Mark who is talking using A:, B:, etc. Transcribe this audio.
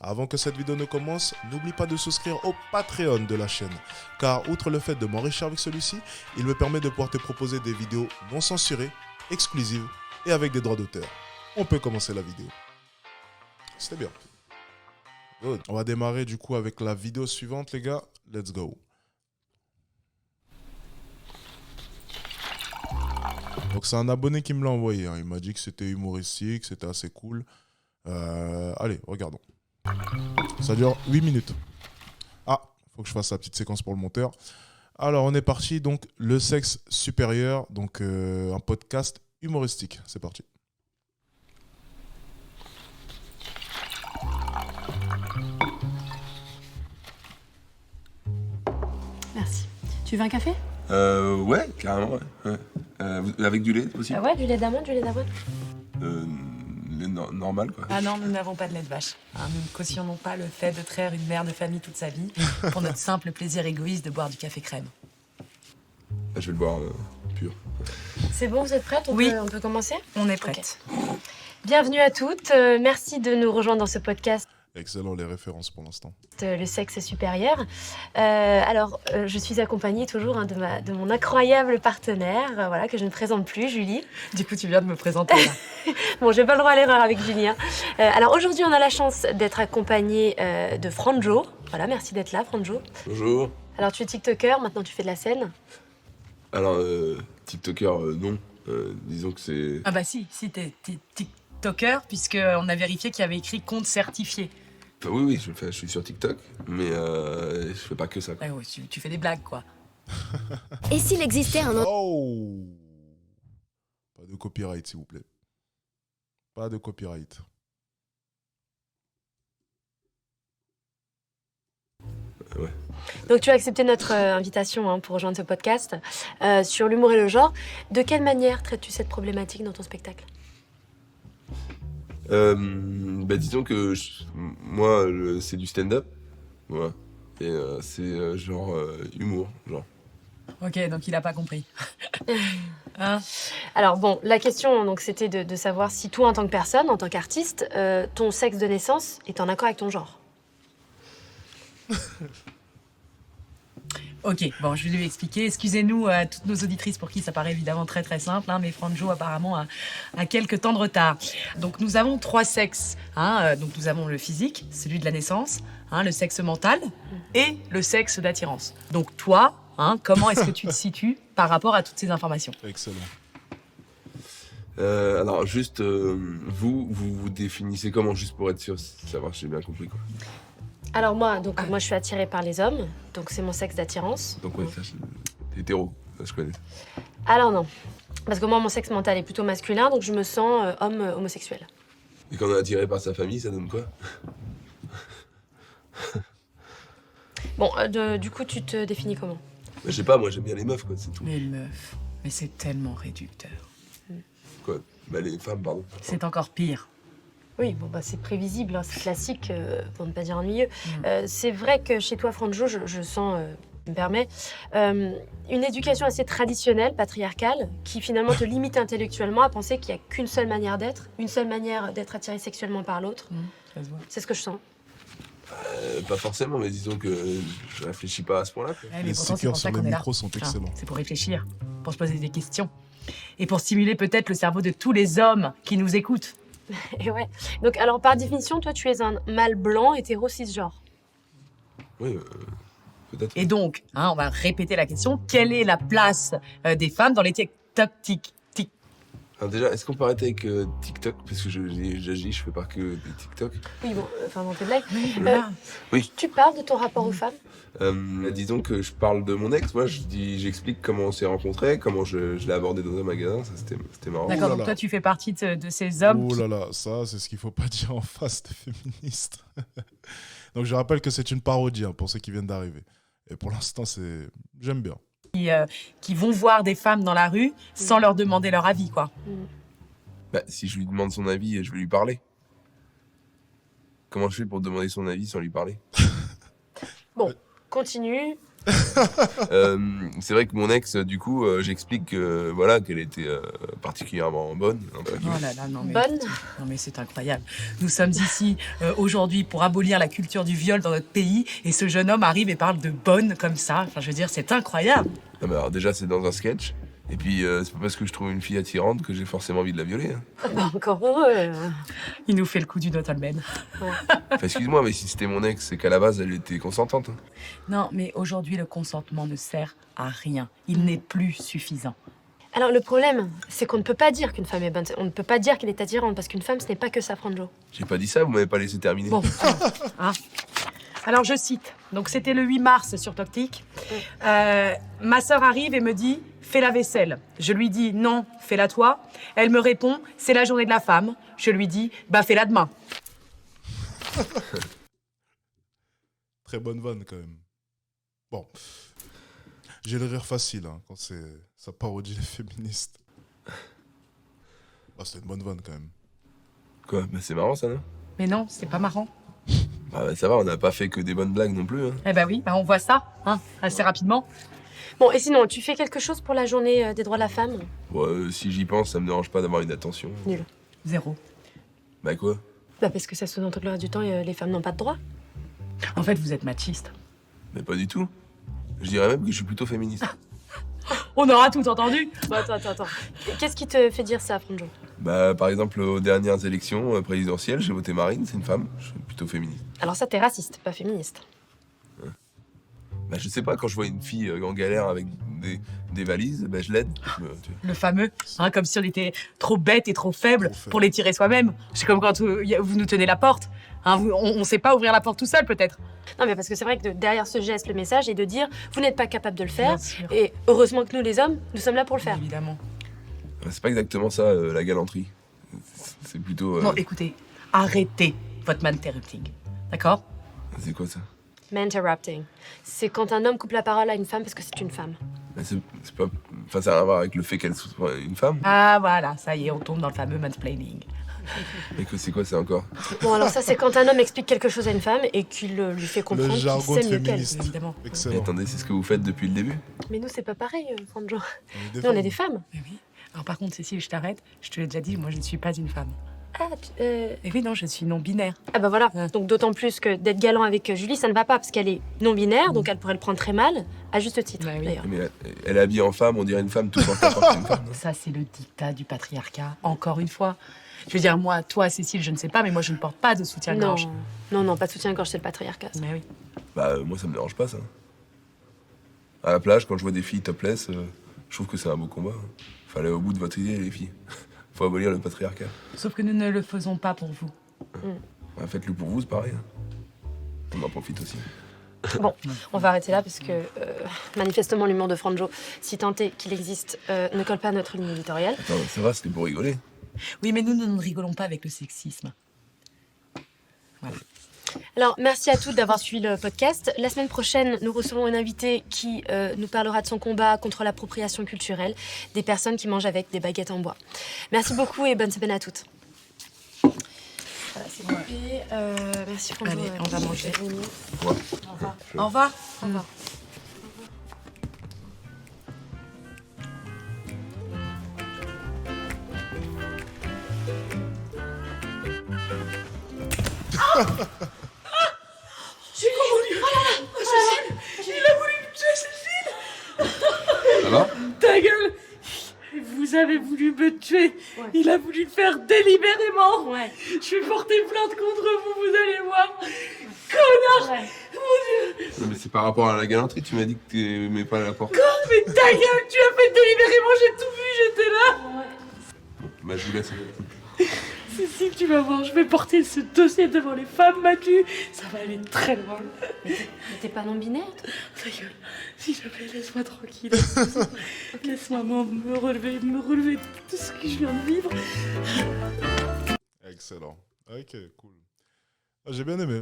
A: Avant que cette vidéo ne commence, n'oublie pas de souscrire au Patreon de la chaîne, car outre le fait de m'enrichir avec celui-ci, il me permet de pouvoir te proposer des vidéos non censurées, exclusives et avec des droits d'auteur. On peut commencer la vidéo. C'était bien. Good. On va démarrer du coup avec la vidéo suivante les gars. Let's go. Donc c'est un abonné qui me l'a envoyé, hein. Il m'a dit que c'était humoristique, c'était assez cool. Allez, regardons. Ça dure 8 minutes. Ah, faut que je fasse la petite séquence pour le monteur. Alors on est parti, donc le sexe supérieur, donc un podcast humoristique. C'est parti.
B: Merci. Tu veux un café?
C: Ouais, carrément, ouais. Avec du lait aussi?
B: Ouais, du lait d'amande, du lait d'avoine.
C: Lait normal, quoi.
D: Ah non, nous n'avons pas de lait de vache. Nous ne cautionnons pas le fait de traire une mère de famille toute sa vie pour notre simple plaisir égoïste de boire du café crème.
C: Je vais le boire pur.
B: C'est bon, vous êtes prêtes?
D: Oui.
B: On peut commencer?
D: On est prête.
B: Bienvenue à toutes. Merci de nous rejoindre dans ce podcast.
A: Excellent les références pour l'instant.
B: Le sexe supérieur. Je suis accompagnée toujours de mon incroyable partenaire, voilà, que je ne présente plus, Julie.
D: Du coup, tu viens de me présenter là.
B: Bon, j'ai pas le droit à l'erreur avec Julie. Hein. Alors aujourd'hui, on a la chance d'être accompagnée de Franjo. Voilà, merci d'être là, Franjo.
C: Bonjour.
B: Alors tu es TikToker, maintenant tu fais de la scène.
C: Alors, TikToker, non. Disons que c'est...
D: Ah bah si, t'es TikToker, puisqu'on a vérifié qu'il y avait écrit compte certifié.
C: Enfin, oui, je suis sur TikTok, mais je fais pas que ça, quoi.
D: Ah ouais, tu fais des blagues, quoi.
E: Et s'il existait un autre...
A: Oh! Pas de copyright s'il vous plaît. Pas de copyright.
C: Ouais.
B: Donc tu as accepté notre invitation pour rejoindre ce podcast sur l'humour et le genre. De quelle manière traites-tu cette problématique dans ton spectacle?
C: Disons que moi, c'est du stand-up. Ouais. Et c'est genre humour, genre.
D: Ok, donc il a pas compris. Hein?
B: Alors bon, la question donc c'était de savoir si toi en tant que personne, en tant qu'artiste, ton sexe de naissance est en accord avec ton genre.
D: Ok, bon, je vais lui expliquer. Excusez-nous à toutes nos auditrices pour qui ça paraît évidemment très très simple, mais Franjo apparemment a quelques temps de retard. Donc nous avons 3 sexes. Donc nous avons le physique, celui de la naissance, le sexe mental et le sexe d'attirance. Donc toi, comment est-ce que tu te situes par rapport à toutes ces informations?
A: Excellent.
C: Alors juste, vous définissez comment, juste pour être sûr, savoir si j'ai bien compris, quoi.
B: Alors moi je suis attirée par les hommes, donc c'est mon sexe d'attirance.
C: Donc ouais, ça, c'est hétéro, ça je connais.
B: Alors non, parce que moi mon sexe mental est plutôt masculin, donc je me sens homme homosexuel.
C: Et quand on est attiré par sa famille, ça donne quoi?
B: Bon, du coup tu te définis comment?
C: Je sais pas, moi j'aime bien les meufs, quoi, c'est tout.
D: Les meufs, mais c'est tellement réducteur.
C: Quoi? Les femmes, pardon.
D: C'est encore pire.
B: Oui, bon bah c'est prévisible, c'est classique, pour ne pas dire ennuyeux. C'est vrai que chez toi, Franjo, je sens, je me permets, une éducation assez traditionnelle, patriarcale, qui finalement te limite intellectuellement à penser qu'il n'y a qu'une seule manière d'être, une seule manière d'être attiré sexuellement par l'autre.
D: Ça se voit.
B: C'est ce que je sens.
C: Pas forcément, mais disons que je réfléchis pas à ce point-là, quoi.
D: Ouais, mais
A: Les
D: pourtant, c'est
A: stickers
D: pour ça
A: sur les
D: qu'on est là.
A: micros sont excellents.
D: C'est pour réfléchir, pour se poser des questions. Et pour stimuler peut-être le cerveau de tous les hommes qui nous écoutent.
B: Et ouais. Donc alors par définition, toi tu es un mâle blanc hétéro cisgenre.
C: Oui, peut-être.
D: Et donc, on va répéter la question, quelle est la place des femmes dans les TikTok?
C: Alors déjà, est-ce qu'on peut arrêter avec TikTok? Parce que j'agis, je fais pas que des TikTok.
B: Oui, bon, enfin dans tes blagues.
D: Voilà.
C: Oui.
B: Tu parles de ton rapport aux femmes?
C: Disons que je parle de mon ex, moi j'explique comment on s'est rencontrés, comment je l'ai abordé dans un magasin, ça c'était marrant.
D: D'accord,
A: là
D: donc
A: là.
D: toi tu fais partie de ces hommes
A: Oh là là, ça c'est ce qu'il faut pas dire en face des féministes. Donc je rappelle que c'est une parodie pour ceux qui viennent d'arriver. Et pour l'instant, j'aime bien.
D: qui vont voir des femmes dans la rue sans leur demander leur avis, quoi.
C: Si je lui demande son avis, je vais lui parler. Comment je fais pour demander son avis sans lui parler?
B: Bon, continue.
C: C'est vrai que mon ex, du coup, j'explique que, voilà, qu'elle était particulièrement bonne.
D: Oh là là, non mais,
B: Bonne.
D: non mais c'est incroyable. Nous sommes ici aujourd'hui pour abolir la culture du viol dans notre pays et ce jeune homme arrive et parle de bonne comme ça. Enfin, je veux dire, c'est incroyable.
C: Non, mais alors déjà, c'est dans un sketch. Et puis, c'est pas parce que je trouve une fille attirante que j'ai forcément envie de la violer. Hein.
B: Bah, encore heureux.
D: Il nous fait le coup du gentleman.
C: Enfin, excuse-moi, mais si c'était mon ex, c'est qu'à la base, elle était consentante. Hein.
D: Non, mais aujourd'hui, le consentement ne sert à rien. Il n'est plus suffisant.
B: Alors le problème, c'est qu'on ne peut pas dire qu'une femme est bonne. On ne peut pas dire qu'elle est attirante parce qu'une femme, ce n'est pas que ça, Franjo.
C: J'ai pas dit ça, vous m'avez pas laissé terminer.
D: Bon, hein. Alors je cite. Donc c'était le 8 mars sur Toctic. Ma sœur arrive et me dit « Fais la vaisselle ». Je lui dis « Non, fais-la toi ». Elle me répond « C'est la journée de la femme ». Je lui dis « Bah fais-la demain ».
A: Très bonne vanne quand même. Bon. J'ai le rire facile hein, quand ça parodie les féministes. C'est une bonne vanne quand même.
C: Quoi? Bah, c'est marrant, ça, non?
D: Mais non, c'est pas marrant.
C: Bah, ça va, on n'a pas fait que des bonnes blagues non plus. Hein.
D: Eh ben oui, bah on voit ça, hein, assez rapidement.
B: Bon, et sinon, tu fais quelque chose pour la journée des droits de la femme?
C: Bon, si j'y pense, ça me dérange pas d'avoir une attention.
B: Nul.
D: 0.
C: Bah quoi?
B: Bah parce que ça sous-entend que le reste du temps, les femmes n'ont pas de droits.
D: En fait, vous êtes machiste.
C: Mais pas du tout. Je dirais même que je suis plutôt féministe.
D: On aura tout entendu.
B: Bon, attends. Qu'est-ce qui te fait dire ça, Franjo?
C: Bah, par exemple, aux dernières élections présidentielles, j'ai voté Marine, c'est une femme. Je suis plutôt féministe.
B: Alors ça, t'es raciste, pas féministe.
C: Bah, je sais pas, quand je vois une fille en galère avec des valises, bah, je l'aide.
D: Le fameux, hein, comme si on était trop bête et trop faible
A: Trop faible.
D: pour les tirer soi-même. C'est comme quand vous nous tenez la porte. Hein, on sait pas ouvrir la porte tout seul, peut-être.
B: Non, mais parce que c'est vrai que derrière ce geste, le message est de dire vous n'êtes pas capable de le faire.
D: Bien sûr.
B: Et heureusement que nous, les hommes, nous sommes là pour le faire.
D: Évidemment.
C: C'est pas exactement ça, la galanterie. C'est plutôt...
D: Bon, écoutez, arrêtez votre man-interrupting. D'accord?
C: C'est quoi ça?
B: Interrupting. C'est quand un homme coupe la parole à une femme parce que c'est une femme.
C: Bah, c'est pas... Enfin, ça a rien à voir avec le fait qu'elle soit une femme.
D: Ah, voilà, ça y est, on tombe dans le fameux mansplaining.
C: Et que c'est quoi ça encore?
B: Bon, alors ça, c'est quand un homme explique quelque chose à une femme et qu'il lui fait comprendre qu'il
A: jargon
B: sait
A: de
B: mieux qu'elle.
A: féministe.
D: Évidemment.
C: Mais
A: Excellent.
C: attendez, c'est ce que vous faites depuis le début?
B: Mais nous, c'est pas pareil, Franjo.
A: On est
B: Nous, on est des femmes.
D: Mais oui. Alors par contre, Cécile, je t'arrête. Je te l'ai déjà dit, moi, je ne suis pas une femme.
B: Ah,
D: Et oui, non, je suis non-binaire.
B: ah bah voilà.
D: Ouais.
B: Donc d'autant plus que d'être galant avec Julie, ça ne va pas parce qu'elle est non-binaire, donc elle pourrait le prendre très mal, à juste titre,
D: Bah oui.
B: d'ailleurs.
C: Mais elle est habillée en femme, on dirait une femme tout en sachant que c'est une femme. non?
D: Ça, c'est le dictat du patriarcat, encore une fois. Je veux dire, moi, toi, Cécile, je ne sais pas, mais moi, je ne porte pas de
B: Non,
D: soutien-gorge.
B: non, pas de soutien-gorge, c'est le patriarcat. ça.
D: Mais oui.
C: Bah, moi, ça me dérange pas, ça. À la plage, quand je vois des filles topless, je trouve que c'est un beau combat. Hein. Faut aller au bout de votre idée, les filles. Faut abolir le patriarcat.
D: Sauf que nous ne le faisons pas pour vous.
C: Bah, faites-le pour vous, c'est pareil. Hein. On en profite aussi.
B: Bon, on va arrêter là parce que manifestement l'humour de Franjo, si tant est qu'il existe, ne colle pas à notre ligne éditoriale.
C: Attends, ça va, c'était pour rigoler.
D: Oui, mais nous ne rigolons pas avec le sexisme. Voilà.
B: Alors, merci à toutes d'avoir suivi le podcast. La semaine prochaine, nous recevons une invitée qui nous parlera de son combat contre l'appropriation culturelle des personnes qui mangent avec des baguettes en bois. Merci beaucoup et bonne semaine à toutes. Voilà, c'est coupé. Merci Franjo.
D: Allez, on va manger.
C: Ouais.
B: Au revoir.
D: Au revoir.
B: Au revoir.
D: J'ai compris. Il a voulu me tuer, Cécile.
C: Ça va?
D: Ta gueule. Vous avez voulu me tuer.
B: Ouais.
D: Il a voulu le faire délibérément.
B: Ouais.
D: Je vais porter plainte contre vous, vous allez voir. Connard.
B: Ouais.
D: Mon Dieu.
C: Non, mais c'est par rapport à la galanterie, tu m'as dit que t'aimais pas la porte.
D: Mais ta gueule, tu as fait délibérément, j'ai tout vu, j'étais là.
C: Bah, je vous laisse.
D: Cécile, tu vas voir, je vais porter ce dossier devant les femmes battues. Ça va aller très loin.
B: Mais t'es pas non-binaire, toi?
D: Ta gueule, s'il te plaît, laisse-moi tranquille. Laisse-moi me relever de tout ce que je viens de vivre.
A: Excellent. Ok, cool. J'ai bien aimé.